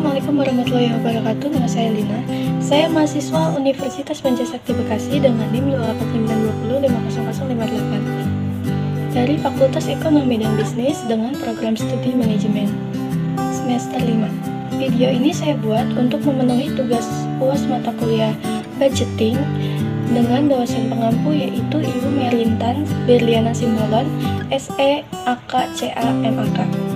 Assalamualaikum warahmatullahi wabarakatuh. Nama saya Lina. Saya mahasiswa Universitas Pancasakti Bekasi dengan NIM 289205058 dari Fakultas Ekonomi dan Bisnis dengan program studi manajemen semester 5. Video ini saya buat untuk memenuhi tugas UAS mata kuliah budgeting dengan dosen pengampu yaitu Ibu Merlintan Berliana Simbolon, SE AK CA MAK.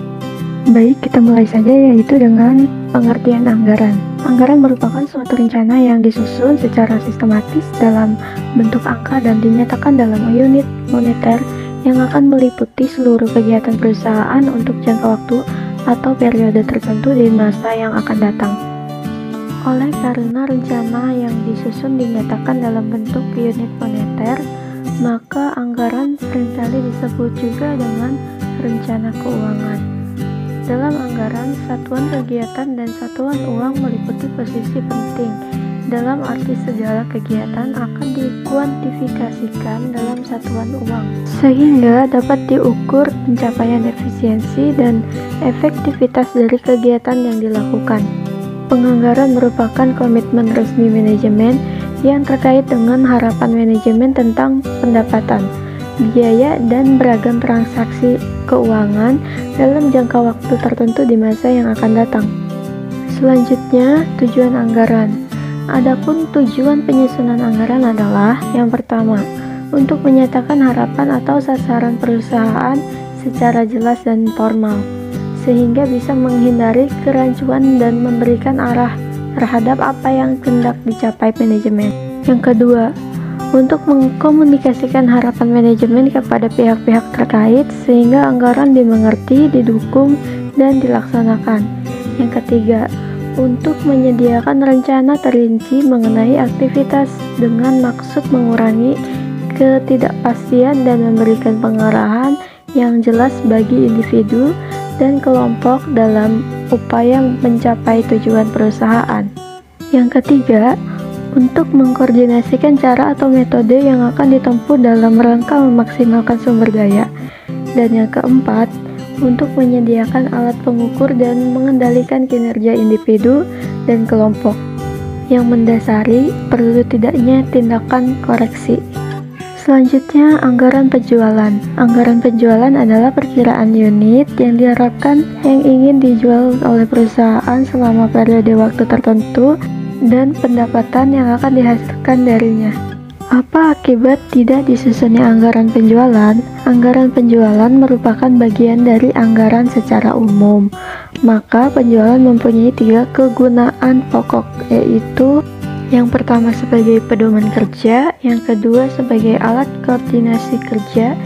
Baik, kita mulai saja yaitu dengan pengertian anggaran. Anggaran merupakan suatu rencana yang disusun secara sistematis dalam bentuk angka dan dinyatakan dalam unit moneter yang akan meliputi seluruh kegiatan perusahaan untuk jangka waktu atau periode tertentu di masa yang akan datang. Oleh karena rencana yang disusun dinyatakan dalam bentuk unit moneter, maka anggaran seringkali disebut juga dengan rencana keuangan. Dalam anggaran, satuan kegiatan dan satuan uang meliputi posisi penting. Dalam arti segala kegiatan akan dikuantifikasikan dalam satuan uang, sehingga dapat diukur pencapaian efisiensi dan efektivitas dari kegiatan yang dilakukan. Penganggaran merupakan komitmen resmi manajemen yang terkait dengan harapan manajemen tentang pendapatan, biaya, dan beragam transaksi keuangan dalam jangka waktu tertentu di masa yang akan datang. Selanjutnya, tujuan anggaran. Adapun tujuan penyusunan anggaran adalah yang pertama, untuk menyatakan harapan atau sasaran perusahaan secara jelas dan formal, sehingga bisa menghindari kerancuan dan memberikan arah terhadap apa yang hendak dicapai manajemen. Yang kedua, untuk mengkomunikasikan harapan manajemen kepada pihak-pihak terkait sehingga anggaran dimengerti, didukung, dan dilaksanakan. Yang ketiga, untuk menyediakan rencana terrinci mengenai aktivitas dengan maksud mengurangi ketidakpastian dan memberikan pengarahan yang jelas bagi individu dan kelompok dalam upaya mencapai tujuan perusahaan. Yang ketiga, untuk mengkoordinasikan cara atau metode yang akan ditempuh dalam rangka memaksimalkan sumber daya. Dan yang keempat, untuk menyediakan alat pengukur dan mengendalikan kinerja individu dan kelompok. Yang mendasari perlu tidaknya tindakan koreksi. Selanjutnya, anggaran penjualan. Anggaran penjualan adalah perkiraan unit yang diharapkan yang ingin dijual oleh perusahaan selama periode waktu tertentu dan pendapatan yang akan dihasilkan darinya. Apa akibat tidak disusunnya anggaran penjualan? Anggaran penjualan merupakan bagian dari anggaran secara umum. Maka penjualan mempunyai 3 kegunaan pokok, yaitu yang pertama sebagai pedoman kerja, yang kedua sebagai alat koordinasi kerja,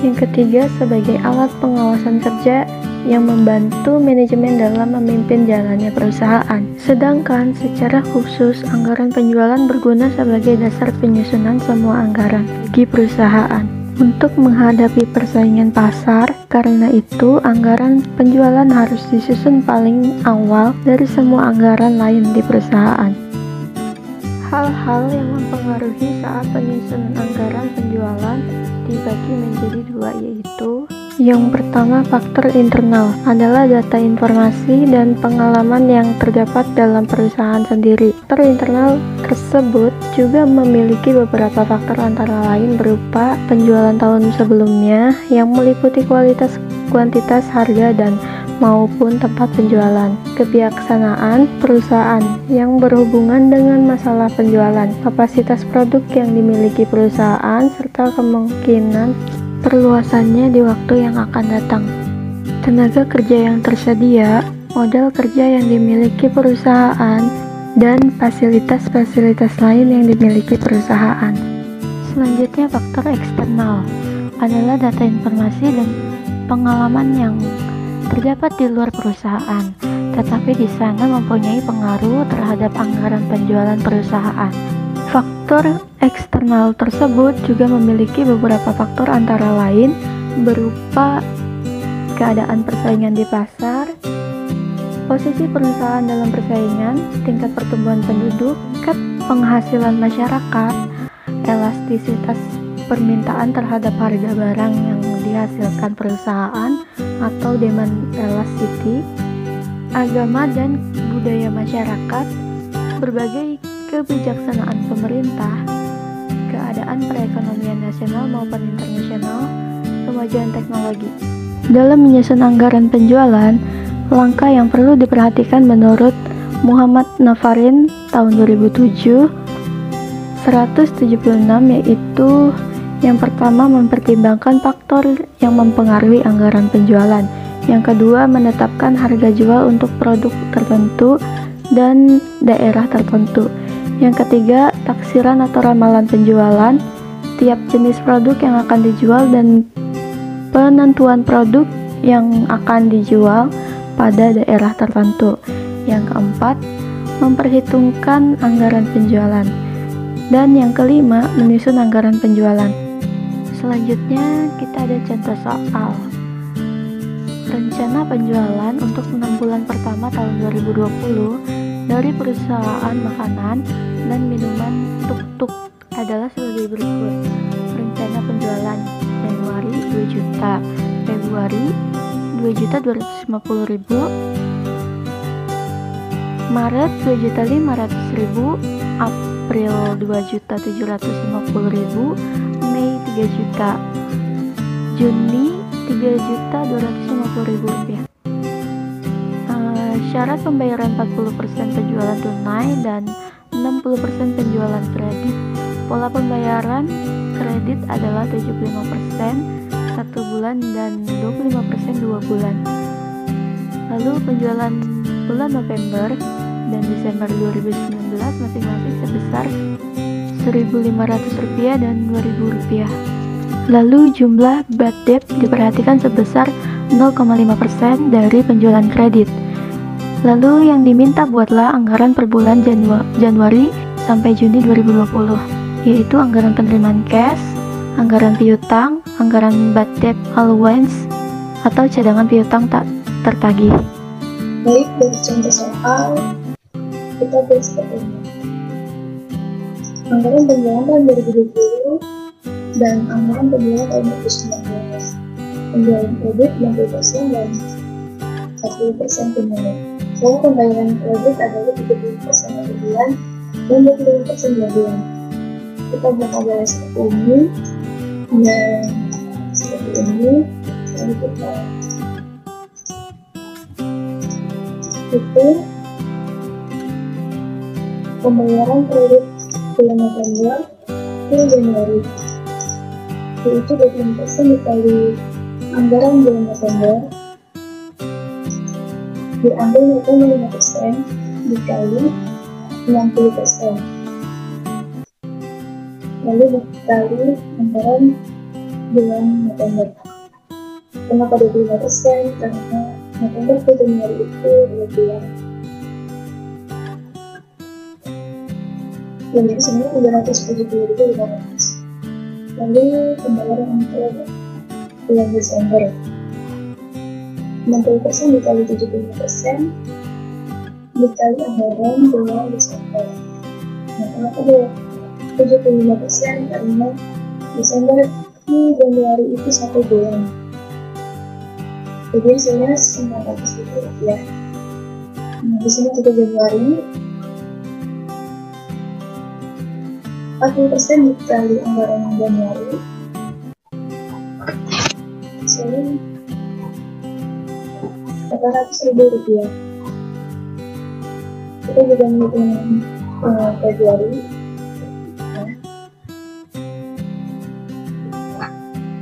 yang ketiga sebagai alat pengawasan kerja yang membantu manajemen dalam memimpin jalannya perusahaan. Sedangkan secara khusus, anggaran penjualan berguna sebagai dasar penyusunan semua anggaran bagi perusahaan untuk menghadapi persaingan pasar. Karena itu, anggaran penjualan harus disusun paling awal dari semua anggaran lain di perusahaan. Hal-hal yang mempengaruhi saat penyusunan anggaran penjualan dibagi menjadi 2, yaitu yang pertama, faktor internal adalah data informasi dan pengalaman yang terdapat dalam perusahaan sendiri. Faktor internal tersebut juga memiliki beberapa faktor antara lain berupa penjualan tahun sebelumnya yang meliputi kualitas, kuantitas, harga, dan maupun tempat penjualan. Kebijaksanaan perusahaan yang berhubungan dengan masalah penjualan, kapasitas produk yang dimiliki perusahaan, serta kemungkinan perluasannya di waktu yang akan datang. Tenaga kerja yang tersedia, modal kerja yang dimiliki perusahaan, dan fasilitas-fasilitas lain yang dimiliki perusahaan. Selanjutnya, faktor eksternal adalah data informasi dan pengalaman yang terdapat di luar perusahaan, tetapi di sana mempunyai pengaruh terhadap anggaran penjualan perusahaan. Faktor eksternal tersebut juga memiliki beberapa faktor antara lain berupa keadaan persaingan di pasar, posisi perusahaan dalam persaingan, tingkat pertumbuhan penduduk, tingkat penghasilan masyarakat, elastisitas permintaan terhadap harga barang yang dihasilkan perusahaan atau demand elasticity, agama dan budaya masyarakat, berbagai kebijaksanaan pemerintah, keadaan perekonomian nasional maupun internasional, kemajuan teknologi. Dalam menyusun anggaran penjualan, langkah yang perlu diperhatikan menurut Muhammad Nafarin tahun 2007 176 yaitu yang pertama mempertimbangkan faktor yang mempengaruhi anggaran penjualan. Yang kedua, menetapkan harga jual untuk produk tertentu dan daerah tertentu. Yang ketiga, taksiran atau ramalan penjualan tiap jenis produk yang akan dijual dan penentuan produk yang akan dijual pada daerah tertentu. Yang keempat, memperhitungkan anggaran penjualan. Dan yang kelima, menyusun anggaran penjualan. Selanjutnya, kita ada contoh soal. Rencana penjualan untuk 6 bulan pertama tahun 2020 dari perusahaan makanan dan minuman Tuk-Tuk adalah sebagai berikut. Rencana penjualan Januari 2 juta, Februari 2.250.000, Maret 2.500.000, April 2.750.000, Mei 3 juta, Juni 3.250.000 rupiah. Syarat pembayaran 40% penjualan tunai dan 60% penjualan kredit. Pola pembayaran kredit adalah 75% 1 bulan dan 25% 2 bulan. Lalu penjualan bulan November dan Desember 2019 masing-masing sebesar Rp1.500 dan Rp2.000. Lalu jumlah bad debt diperhatikan sebesar 0,5% dari penjualan kredit. Lalu yang diminta buatlah anggaran per bulan Januari sampai Juni 2020, yaitu anggaran penerimaan cash, anggaran piutang, anggaran bad debt allowance, atau cadangan piutang tak tertagih. Baik, dari contoh soal kita buat seperti ini. Anggaran penjualan tahun 2020 dan anggaran penjualan tahun 2019. Penjualan kredit 60% dan 40% tunai. Soal pembayaran kredit adalah 70% 1 bulan dan 25% 2 bulan. Kita buat anggaran seperti ini dan seperti ini. Lalu kita itu pembayaran kredit bulan November ke Januari, yaitu 20% dikali anggaran bulan November diambil 25% dikali 60%, lalu dikali anggaran bulan November. Kenapa 25%? Karena November ke Januari itu 2 bulan. Dan itu sebenarnya 370.500. Lalu pembayaran untuk bulan Desember 60% dikali 75% dikali anggaran bulan Desember. Nah, kenapa dia 75%? Karena Desember ke Januari itu 1 bulan. Jadi hasilnya 900.000 rupiah. Nah, di sini juga Januari 40% dikali anggaran Januari, hasilnya 400.000 rupiah. Kita juga menghitung Februari.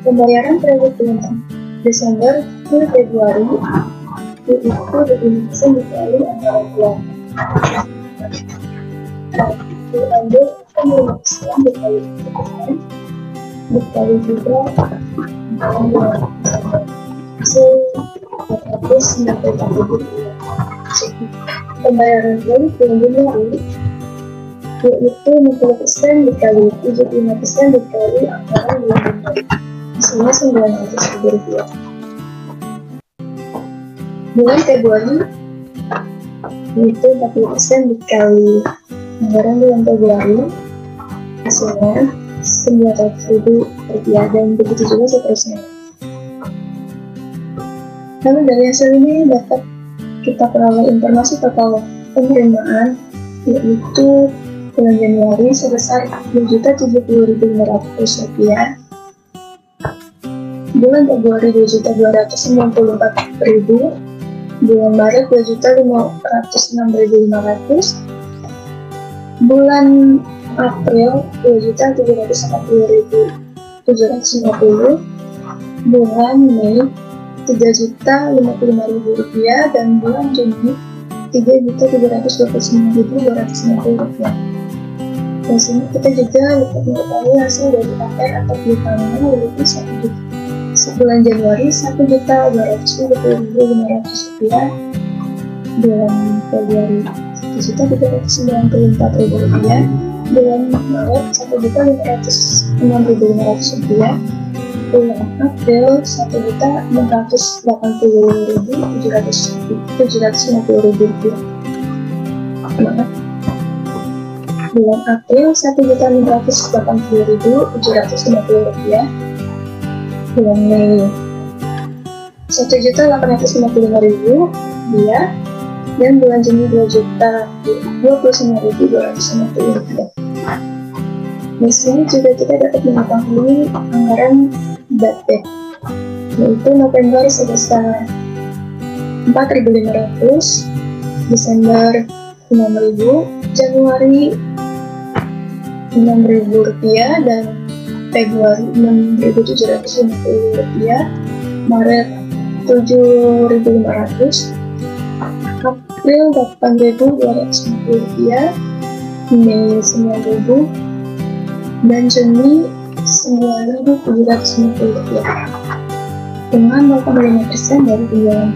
Pembayaran kredit bulan Desember ke Februari itu 25% dikali anggaran bulan. Lalu 5% dikali 10% dikali juga anggaran bulan hasil 490.000 rupiah. Pembayaran kredit bulan Januari yaitu 60% dikali 75% dikali anggaran bulan Januari, hasilnya 900.000 rupiah. Bulan Februari yaitu 40% dikali anggaran bulan Februari, hasilnya 900.000 rupiah, dan begitu juga seterusnya. Lalu dari hasil ini dapat kita peroleh informasi total penerimaan, yaitu bulan Januari sebesar Rp10.070.500, bulan Februari Rp2.294.000, bulan Maret Rp2.506.500, bulan April Rp2.740.750, bulan Mei Rp3.055.000, dan bulan Juni Rp3.329.250. Di sini kita juga dapat mengetahui hasil dari APR atau piutangnya, yaitu bulan Januari Rp1.230.500, bulan Februari Rp1.394.000, bulan Maret Rp1.506.500, bulan April Rp1.680.750. Bulan April Rp1.680.750, bulan Mei Rp1.855.000, dan bulan Juni Rp2.29.250. Di sini juga kita dapat mengetahui anggaran BAPET, yaitu November sebesar Rp4.500, Desember Rp6.000, Januari Rp6.000, dan Februari Rp6.750, Maret Rp7.500, April Rp8.250, Mei Rp9.000, dan Juni Rp9.750 dengan 0,5% dari penjualan